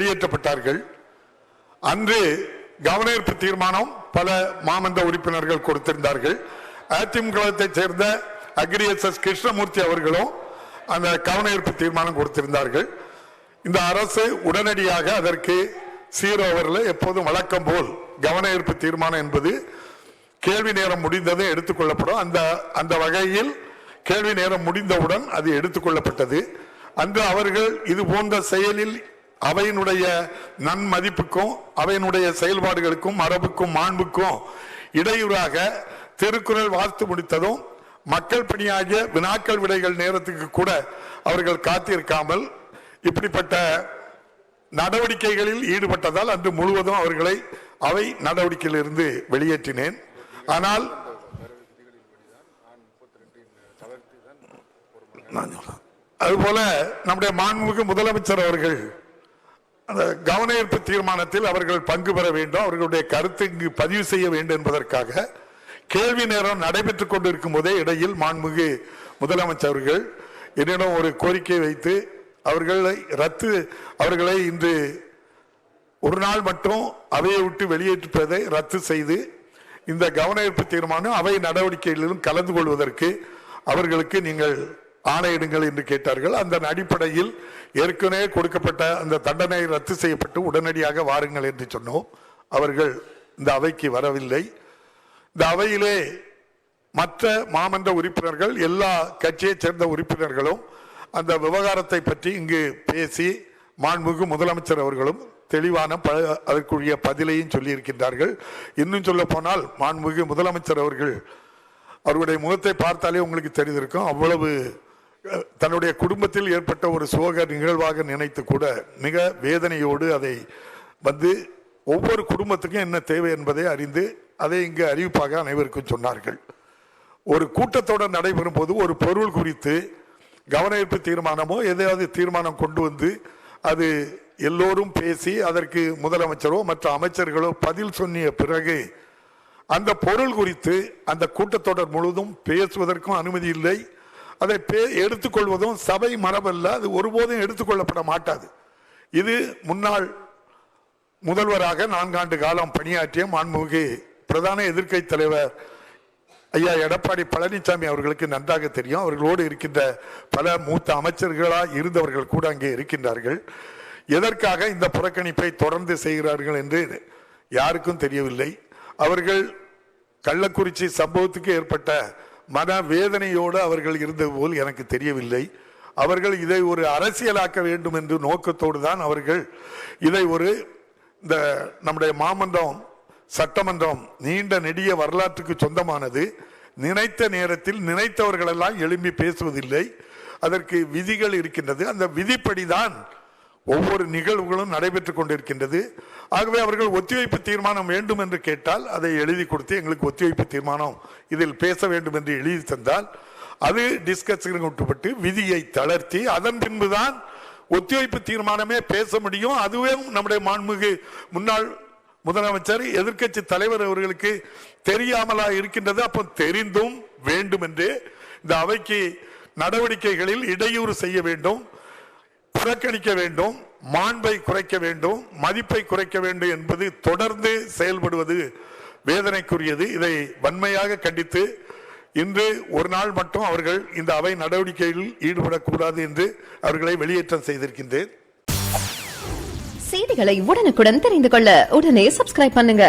வெளியேற்றப்பட்டார்கள். அன்று கவனஈர்ப்பு தீர்மானம் பல மாமன்ற உறுப்பினர்கள் கொடுத்திருந்தார்கள். அதிமுகவை சேர்ந்த அக்ரிஎஸ்எஸ் கிருஷ்ணமூர்த்தி அவர்களும் அந்த கவனஈர்ப்பு தீர்மானம் கொடுத்திருந்தார்கள். இந்த அரசு உடனடியாக அதற்கு சீரோவரில் எப்போதும் வழக்கம் போல் கவனஈர்ப்பு தீர்மானம் என்பது கேள்வி நேரம் முடிந்ததும் எடுத்துக்கொள்ளப்படும். அந்த வகையில் கேள்வி நேரம் முடிந்தவுடன் அது எடுத்துக்கொள்ளப்பட்டது. அன்று அவர்கள் இது போன்ற செயலில் அவையினுடைய நன்மதிப்புக்கும் அவையினுடைய செயல்பாடுகளுக்கும் மரபுக்கும் மாண்புக்கும் இடையூறாக திருக்குறள் வாசித்து முடித்ததும் மக்கள் பணியாகிய வினாக்கள் விடைகள் நேரத்துக்கு கூட அவர்கள் காத்திருக்காமல் இப்படிப்பட்ட நடவடிக்கைகளில் ஈடுபட்டதால் அன்று முழுவதும் அவர்களை அவை நடவடிக்கையிலிருந்து வெளியேற்றினேன். ஆனால் அதுபோல நம்முடைய மாண்புமிகு முதலமைச்சர் அவர்கள் அந்த கவனஈர்ப்பு தீர்மானத்தில் அவர்கள் பங்கு பெற வேண்டும், அவர்களுடைய கருத்து இங்கு பதிவு செய்ய வேண்டும் என்பதற்காக கேள்வி நேரம் நடைபெற்றுக் கொண்டிருக்கும் போதே இடையில் மாண்புமிகு முதலமைச்சர் அவர்கள் என்னிடம் ஒரு கோரிக்கை வைத்து அவர்களை இன்று ஒரு நாள் மட்டும் அவையை விட்டு வெளியேற்றுவதை ரத்து செய்து இந்த கவனஈர்ப்பு தீர்மானம் அவை நடவடிக்கைகளிலும் கலந்து கொள்வதற்கு அவர்களுக்கு நீங்கள் ஆணையிடுங்கள் என்று கேட்டார்கள். அந்த அடிப்படையில் ஏற்கனவே கொடுக்கப்பட்ட அந்த தண்டனை ரத்து செய்யப்பட்டு உடனடியாக வாருங்கள் என்று சொன்னோம். அவர்கள் இந்த அவைக்கு வரவில்லை. இந்த அவையிலே மற்ற மாமன்ற உறுப்பினர்கள் எல்லா கட்சியைச் சேர்ந்த உறுப்பினர்களும் அந்த விவகாரத்தை பற்றி இங்கு பேசி மாண்புமிகு முதலமைச்சர் அவர்களும் தெளிவான அதற்குரிய பதிலையும் சொல்லியிருக்கின்றார்கள். இன்னும் சொல்ல போனால் மாண்புமிகு முதலமைச்சர் அவர்களுடைய முகத்தை பார்த்தாலே உங்களுக்கு தெரிந்திருக்கும். அவ்வளவு தன்னுடைய குடும்பத்தில் ஏற்பட்ட ஒரு சோக நிகழ்வாக நினைத்து கூட மிக வேதனையோடு அதை ஒவ்வொரு குடும்பத்துக்கும் என்ன தேவை என்பதை அறிந்து அதை இங்கு அறிவிப்பாக அனைவருக்கும் சொன்னார்கள். ஒரு கூட்டத்தொடர் நடைபெறும் போது ஒரு பொருள் குறித்து கவனஈர்ப்பு தீர்மானமோ எதையாவது தீர்மானம் கொண்டு வந்து அது எல்லோரும் பேசி அதற்கு முதலமைச்சரோ மற்ற அமைச்சர்களோ பதில் சொன்னிய பிறகு அந்த பொருள் குறித்து அந்த கூட்டத்தொடர் முழுவதும் பேசுவதற்கும் அனுமதி இல்லை. அதை எடுத்துக்கொள்வதும் சபை மரபல்ல, அது ஒருபோதும் எடுத்துக்கொள்ளப்பட மாட்டாது. இது முன்னாள் முதல்வராக 4 ஆண்டு காலம் பணியாற்றிய மாண்புமிகு பிரதான எதிர்க்கட்சி தலைவர் ஐயா எடப்பாடி பழனிசாமி அவர்களுக்கு நன்றாக தெரியும். அவர்களோடு இருக்கின்ற பல மூத்த அமைச்சர்களாக இருந்தவர்கள் கூட அங்கே இருக்கின்றார்கள். எதற்காக இந்த புறக்கணிப்பை தொடர்ந்து செய்கிறார்கள் என்று யாருக்கும் தெரியவில்லை. அவர்கள் கள்ளக்குறிச்சி சம்பவத்துக்கு ஏற்பட்ட மன வேதனையோடு அவர்கள் இருந்தது போல் எனக்கு தெரியவில்லை. அவர்கள் இதை ஒரு அரசியலாக்க வேண்டும் என்று நோக்கத்தோடு தான் அவர்கள் இதை இந்த நம்முடைய மாமன்றம் சட்டமன்றம் நீண்ட நெடிய வரலாற்றுக்கு சொந்தமானது. நினைத்த நேரத்தில் நினைத்தவர்கள் எல்லாம் எழும்பி பேசுவதில்லை. அதற்கு விதிகள் இருக்கின்றது. அந்த விதிப்படிதான் ஒவ்வொரு நிகழ்வுகளும் நடைபெற்றுக் கொண்டிருக்கின்றது. ஆகவே அவர்கள் ஒத்திவைப்பு தீர்மானம் வேண்டும் என்று கேட்டால் அதை எழுதி கொடுத்து எங்களுக்கு ஒத்திவைப்பு தீர்மானம் இதில் பேச வேண்டும் என்று எழுதி தந்தால் அது டிஸ்கஷனுக்கு உட்பட்டு விதியை தளர்த்தி அதன் பின்புதான் ஒத்திவைப்பு தீர்மானமே பேச முடியும். அதுவே நம்முடைய மாண்புமிகு முன்னாள் முதலமைச்சர் எதிர்க்கட்சி தலைவர் அவர்களுக்கு தெரியாமலா இருக்கின்றது. அப்போ தெரிந்தும் வேண்டும் என்று இந்த அவைக்கு நடவடிக்கைகளில் இடையூறு செய்ய வேண்டும், புறக்கணிக்க வேண்டும், மாண்பை குறைக்க வேண்டும், மதிப்பை குறைக்க வேண்டும் என்பது தொடர்ந்து செயல்படுவது வேதனைக்குரியது. இதை வன்மையாக கண்டித்து இன்று ஒரு நாள் மட்டும் அவர்கள் இந்த அவை நடவடிக்கையில் ஈடுபடக்கூடாது என்று அவர்களை வெளியேற்றம் செய்திருக்கின்றேன். செய்திகளை உடனுக்குடன் தெரிந்து கொள்ள உடனே சப்ஸ்கிரைப் பண்ணுங்க.